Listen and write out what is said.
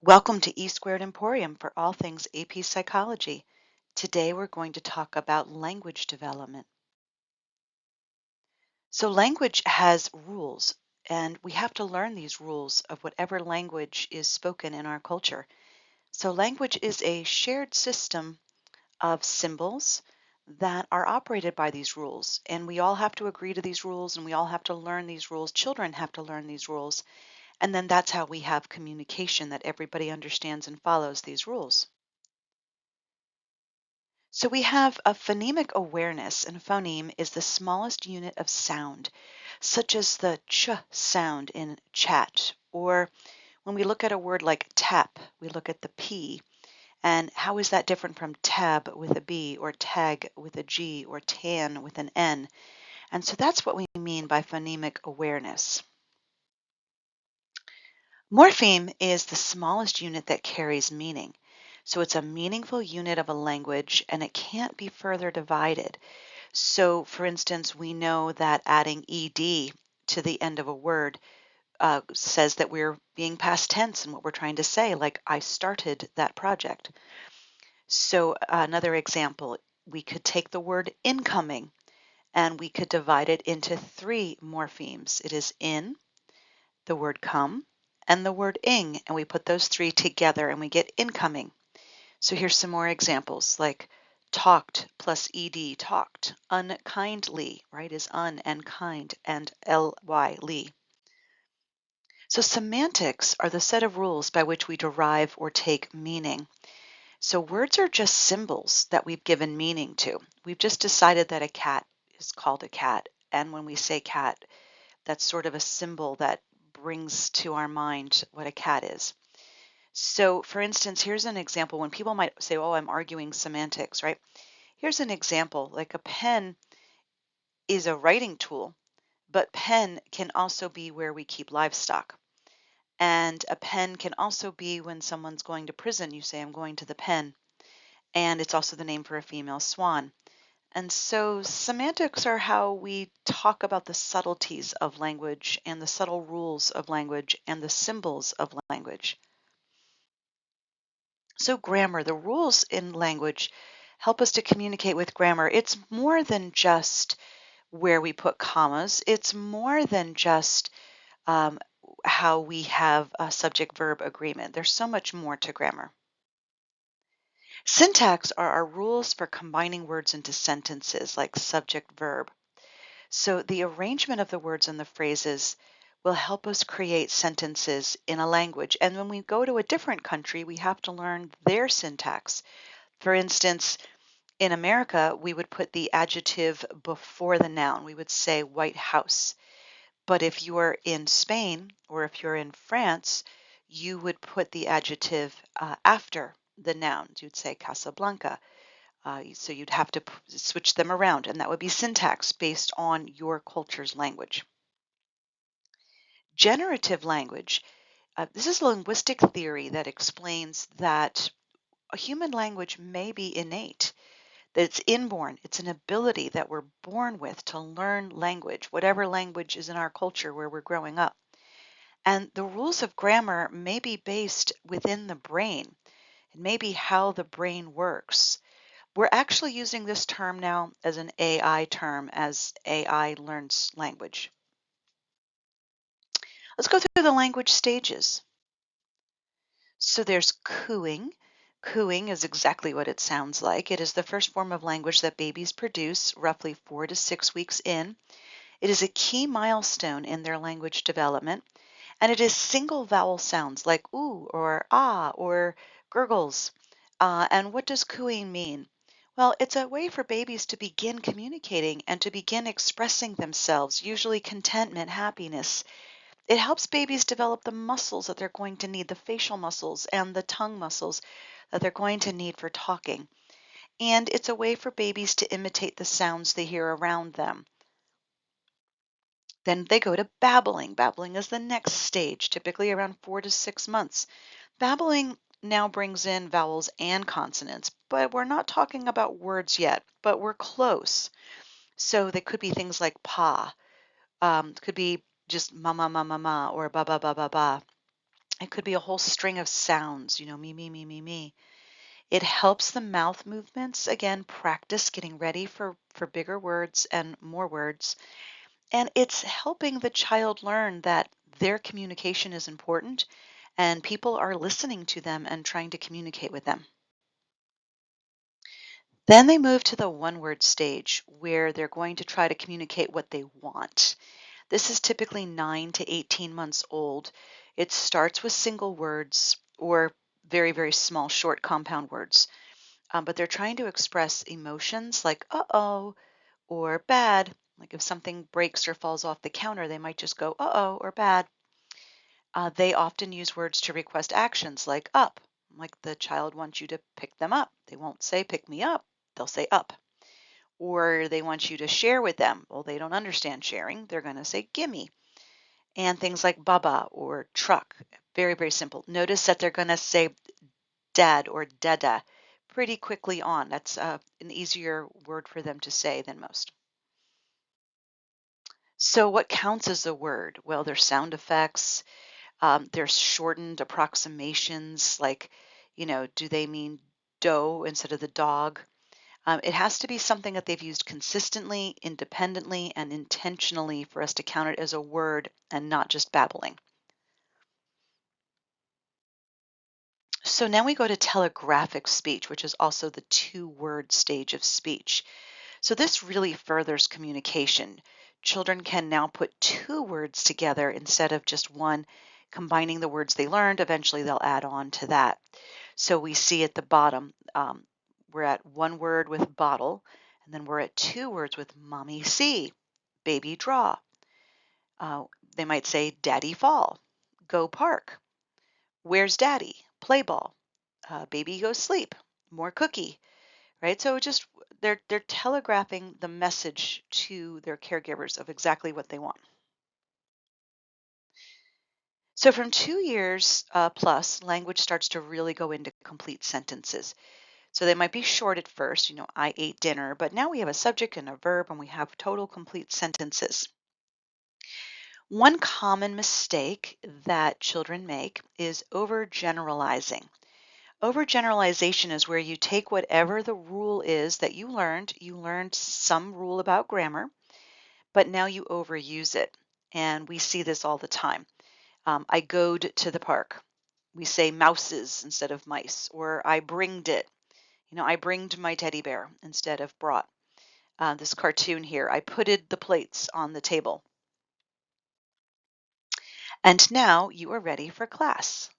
Welcome to E Squared Emporium for all things AP Psychology. Today we're going to talk about language development. So language has rules, and we have to learn these rules of whatever language is spoken in our culture. So language is a shared system of symbols that are operated by these rules, and we all have to agree to these rules, and we all have to learn these rules. Children have to learn these rules, and then that's how we have communication, that everybody understands and follows these rules. So we have a phonemic awareness, and a phoneme is the smallest unit of sound, such as the ch sound in chat. Or when we look at a word like tap, we look at the P. And how is that different from tab with a B, or tag with a G, or tan with an N? And so that's what we mean by phonemic awareness. Morpheme is the smallest unit that carries meaning. So it's a meaningful unit of a language, and it can't be further divided. So, for instance, we know that adding ed to the end of a word says that we're being past tense in what we're trying to say, like I started that project. So, another example, we could take the word incoming and we could divide it into three morphemes. It is in, the word come, and the word ing, and we put those three together and we get incoming. So here's some more examples, like talked plus ed, talked. Unkindly, right, is un and kind, and ly, ly. So semantics are the set of rules by which we derive or take meaning. So words are just symbols that we've given meaning to. We've just decided that a cat is called a cat, and when we say cat, that's sort of a symbol that brings to our mind what a cat is. So, for instance, here's an example when people might say, oh, I'm arguing semantics, right? Here's an example, like a pen is a writing tool, but pen can also be where we keep livestock. And a pen can also be when someone's going to prison, you say, I'm going to the pen. And it's also the name for a female swan. And so semantics are how we talk about the subtleties of language and the subtle rules of language and the symbols of language. So grammar, the rules in language help us to communicate with grammar. It's more than just where we put commas. It's more than just um, how we have a subject-verb agreement. There's so much more to grammar. Syntax are our rules for combining words into sentences like subject-verb. So the arrangement of the words and the phrases will help us create sentences in a language. And when we go to a different country, we have to learn their syntax. For instance, in America, we would put the adjective before the noun. We would say White House. But if you are in Spain or if you're in France, you would put the adjective after the noun. You'd say Casablanca. So you'd have to switch them around, and that would be syntax based on your culture's language. Generative language. This is linguistic theory that explains that a human language may be innate, that it's inborn. It's an ability that we're born with to learn language, whatever language is in our culture where we're growing up. And the rules of grammar may be based within the brain. It may be how the brain works. We're actually using this term now as an AI term as AI learns language. Let's go through the language stages. So there's cooing. Cooing is exactly what it sounds like. It is the first form of language that babies produce roughly 4 to 6 weeks in. It is a key milestone in their language development, and it is single vowel sounds like ooh or ah or gurgles. And what does cooing mean? Well, it's a way for babies to begin communicating and to begin expressing themselves, usually contentment, happiness. It helps babies develop the muscles that they're going to need, the facial muscles and the tongue muscles that they're going to need for talking. And it's a way for babies to imitate the sounds they hear around them. Then they go to babbling. Babbling is the next stage, typically around 4 to 6 months. Babbling now brings in vowels and consonants, but we're not talking about words yet, but we're close. So they could be things like pa, could be just ma ma ma ma ma or ba ba ba ba ba. It could be a whole string of sounds, me, me, me, me, me. It helps the mouth movements, again, practice getting ready for bigger words and more words. And it's helping the child learn that their communication is important and people are listening to them and trying to communicate with them. Then they move to the one word stage where they're going to try to communicate what they want. This is typically 9 to 18 months old. It starts with single words or very, very small, short compound words. But they're trying to express emotions like uh-oh or bad. Like if something breaks or falls off the counter, they might just go uh-oh or bad. They often use words to request actions like up, like the child wants you to pick them up. They won't say pick me up, they'll say up. Or they want you to share with them. Well, they don't understand sharing. They're going to say gimme. And things like baba or truck. Very, very simple. Notice that they're going to say dad or dada pretty quickly on. That's an easier word for them to say than most. So, what counts as a word? Well, there's sound effects, there's shortened approximations, like, do they mean doe instead of the dog? It has to be something that they've used consistently, independently, and intentionally for us to count it as a word and not just babbling. So now we go to telegraphic speech, which is also the two-word stage of speech. So this really furthers communication. Children can now put two words together instead of just one, combining the words they learned. Eventually, they'll add on to that. So we see at the bottom, we're at one word with bottle, and then we're at two words with mommy see, baby draw. Uh, they might say daddy fall, go park, where's daddy, play ball, baby go sleep, more cookie, right? So just they're telegraphing the message to their caregivers of exactly what they want. So from 2 years plus, language starts to really go into complete sentences. So they might be short at first, I ate dinner, but now we have a subject and a verb and we have total complete sentences. One common mistake that children make is overgeneralizing. Overgeneralization is where you take whatever the rule is that you learned some rule about grammar, but now you overuse it. And we see this all the time. I goed to the park. We say mouses instead of mice, or I bringed it. I bringed my teddy bear instead of brought. This cartoon here, I putted the plates on the table. And now you are ready for class.